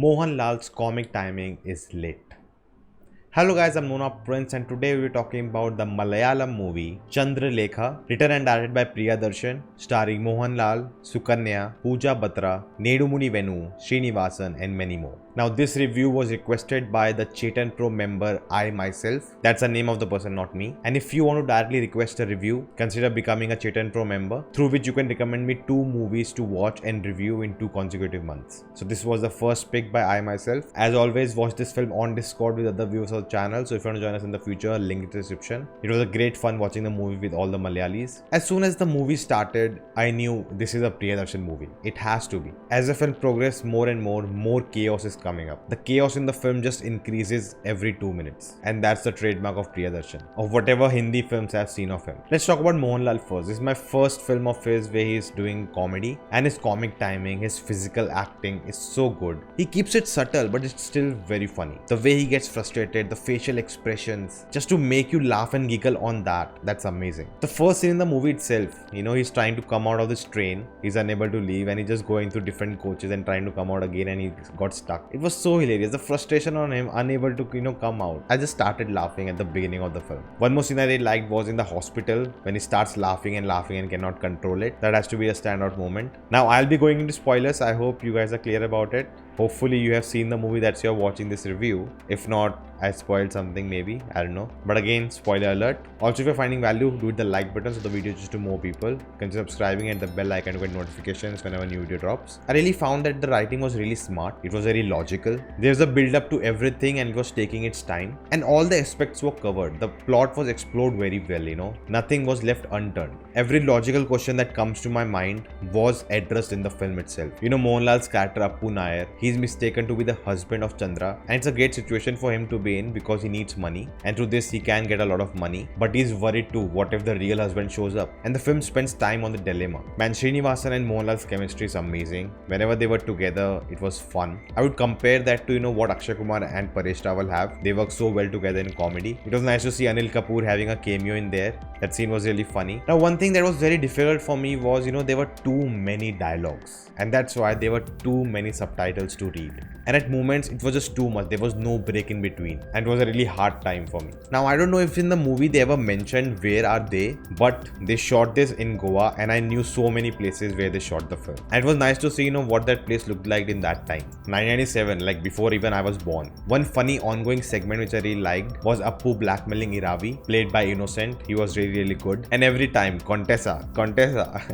Mohanlal's comic timing is lit. Hello guys, I'm Nona Prince and today we're talking about the Malayalam movie Chandralekha, written and directed by Priyadarshan, starring Mohanlal, Sukanya, Pooja Batra, Nedumudi Venu, Sreenivasan and many more. Now this review was requested by the Chettan Pro member I myself. That's the name of the person, not me. And if you want to directly request a review, consider becoming a Chettan Pro member, through which you can recommend me 2 movies to watch and review in 2 consecutive months. So this was the first pick by I myself. As always, watch this film on Discord with other viewers of the channel. So if you want to join us in the future, link in the description. It was a great fun watching the movie with all the Malayalis. As soon as the movie started, I knew this is a Priyadarshan movie. It has to be. As the film progressed more and more chaos is coming up. The chaos in the film just increases every 2 minutes. And that's the trademark of Priyadarshan, of whatever Hindi films I've seen of him. Let's talk about Mohanlal first. This is my first film of his where he's doing comedy, and his comic timing, his physical acting is so good. He keeps it subtle, but it's still very funny. The way he gets frustrated, the facial expressions, just to make you laugh and giggle on that's amazing. The first scene in the movie itself, he's trying to come out of this train, he's unable to leave, and he's just going through different coaches and trying to come out again, and he got stuck. It was so hilarious. The frustration on him, unable to come out. I just started laughing at the beginning of the film. One more scene I really liked was in the hospital when he starts laughing and cannot control it. That has to be a standout moment. Now I'll be going into spoilers. I hope you guys are clear about it. Hopefully you have seen the movie that's you're watching this review. If not, I spoiled something maybe, I don't know. But again, spoiler alert. Also, if you're finding value, do hit the like button so the video reaches to more people. Consider subscribing and the bell icon to get notifications whenever new video drops. I really found that the writing was really smart. It was very logical. There's a build up to everything and it was taking its time. And all the aspects were covered. The plot was explored very well, Nothing was left unturned. Every logical question that comes to my mind was addressed in the film itself. Mohanlal's character Appu Nair, he's mistaken to be the husband of Chandra, and it's a great situation for him to be in because he needs money, and through this he can get a lot of money, but he's worried too what if the real husband shows up. And the film spends time on the dilemma. Man, Sreenivasan and Mohanlal's chemistry is amazing. Whenever they were together, it was fun. I would compare that to what Akshay Kumar and Paresh Rawal have. They work so well together in comedy. It was nice to see Anil Kapoor having a cameo in there. That scene was really funny. Now one thing that was very difficult for me was there were too many dialogues, and that's why there were too many subtitles to read, and at moments it was just too much. There was no break in between, and it was a really hard time for me. Now I don't know if in the movie they ever mentioned where are they, but they shot this in Goa, and I knew so many places where they shot the film, and it was nice to see what that place looked like in that time, 1997, like before even I was born. One funny ongoing segment which I really liked was Appu blackmailing Iravi, played by Innocent. He was really good, and every time Contessa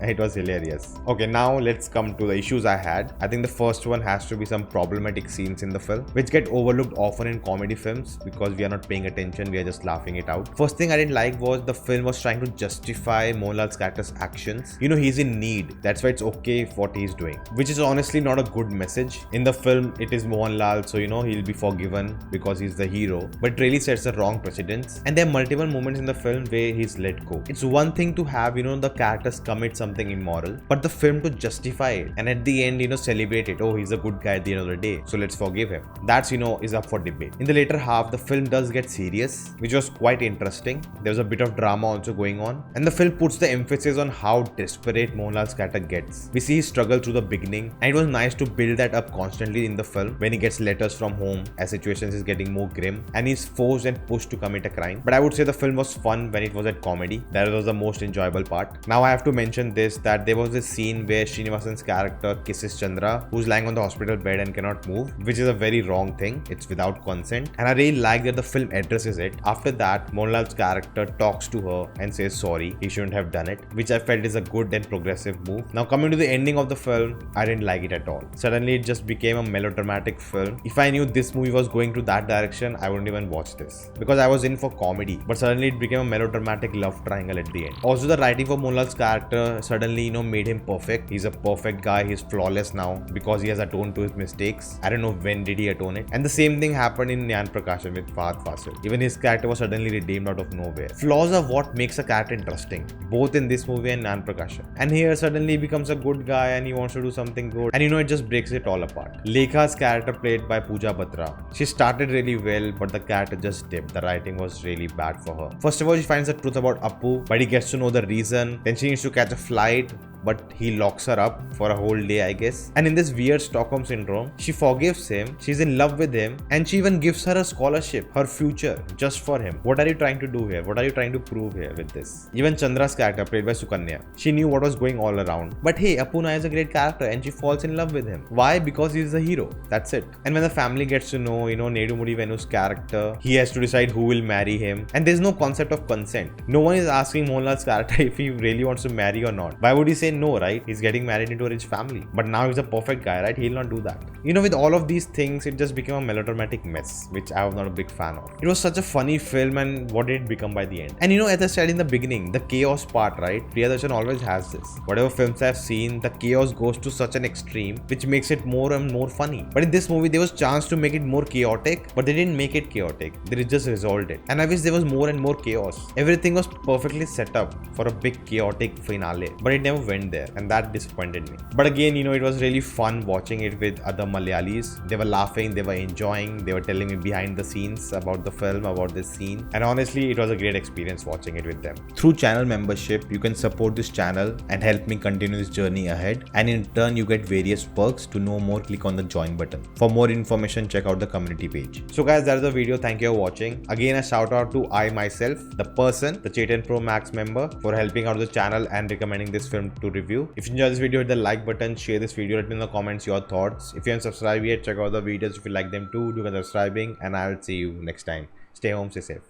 it was hilarious. Okay, now let's come to the issues I had. I think the first one has to be some problematic scenes in the film which get overlooked often in comedy films because we are not paying attention, we are just laughing it out. First thing I didn't like was the film was trying to justify Mohanlal's character's actions. He's in need, that's why it's okay what he's doing, which is honestly not a good message. In the film it is Mohanlal, so he'll be forgiven because he's the hero, but it really sets the wrong precedence. And there are multiple moments in the film where he's let go. It's one thing to have the characters commit something immoral, but the film to justify it and at the end celebrate it. Oh, he's a good guy at the end of the day, so let's forgive him. That's is up for debate. In the later half, the film does get serious, which was quite interesting. There's a bit of drama also going on, and the film puts the emphasis on how desperate Mohanlal's character gets. We see his struggle through the beginning, and it was nice to build that up constantly in the film when he gets letters from home as situations is getting more grim and he's forced and pushed to commit a crime. But I would say the film was fun when it was at comedy. That was the most enjoyable part. Now I have to mention this, that there was this scene where Sreenivasan's character kisses Chandra, who's lying on the hospital bed and cannot move, which is a very wrong thing. It's without consent, and I really like that the film addresses it. After that, Mohanlal's character talks to her and says sorry, he shouldn't have done it, which I felt is a good and progressive move. Now coming to the ending of the film, I didn't like it at all. Suddenly it just became a melodramatic film. If I knew this movie was going to that direction, I wouldn't even watch this because I was in for comedy, but suddenly it became a melodramatic love triangle at the end. Also, the writing for Mohanlal's character suddenly made him perfect. He's a perfect guy, he's flawless now because he has atoned to his mistakes. I don't know when did he atone it. And the same thing happened in Nyan Prakashan with Fazil. Even his character was suddenly redeemed out of nowhere. Flaws are what makes a character interesting, both in this movie and Nyan Prakashan. And here suddenly he becomes a good guy and he wants to do something good, and it just breaks it all apart. Lekha's character, played by Pooja Batra, she started really well, but the character just dipped. The writing was really bad for her. First of all, she finds the truth about Appu, but he gets to know the reason. Then she needs to catch a flight, but he locks her up for a whole day, I guess. And in this weird Stockholm syndrome, she forgives him, she's in love with him, and she even gives her a scholarship, her future, just for him. What are you trying to do here? What are you trying to prove here with this? Even Chandra's character, played by Sukanya, she knew what was going all around. But hey, Apuna is a great character and she falls in love with him. Why? Because he's the hero. That's it. And when the family gets to know, Nedumudi Venu's character, he has to decide who will marry him. And there's no concept of consent. No one is asking Mohanlal's character if he really wants to marry or not. Why would he say no, right? He's getting married into a rich family. But now he's a perfect guy, right? He'll not do that. With all of these things, it just became a melodramatic mess, which I was not a big fan of. It was such a funny film, and what did it become by the end? And as I said in the beginning, the chaos part, right? Priyadarshan always has this. Whatever films I've seen, the chaos goes to such an extreme, which makes it more and more funny. But in this movie, there was chance to make it more chaotic, but they didn't make it chaotic. They just resolved it. And I wish there was more and more chaos. Everything was perfectly set up for a big chaotic finale, but it never went there, and that disappointed me. But again, it was really fun watching it with other Malayalis. They were laughing, they were enjoying, they were telling me behind the scenes about the film, about this scene. And honestly, it was a great experience watching it with them. Through channel membership, you can support this channel and help me continue this journey ahead. And in turn, you get various perks. To know more, click on the join button. For more information, check out the community page. So guys, that's the video. Thank you for watching. Again, a shout out to I myself, the person, the Chettan Pro Max member, for helping out the channel and recommending this film to review. If you enjoyed this video, hit the like button, share this video, let me know in the comments your thoughts. If you haven't subscribed yet, check out the videos. If you like them too, do consider subscribing, and I will see you next time. Stay home, stay safe.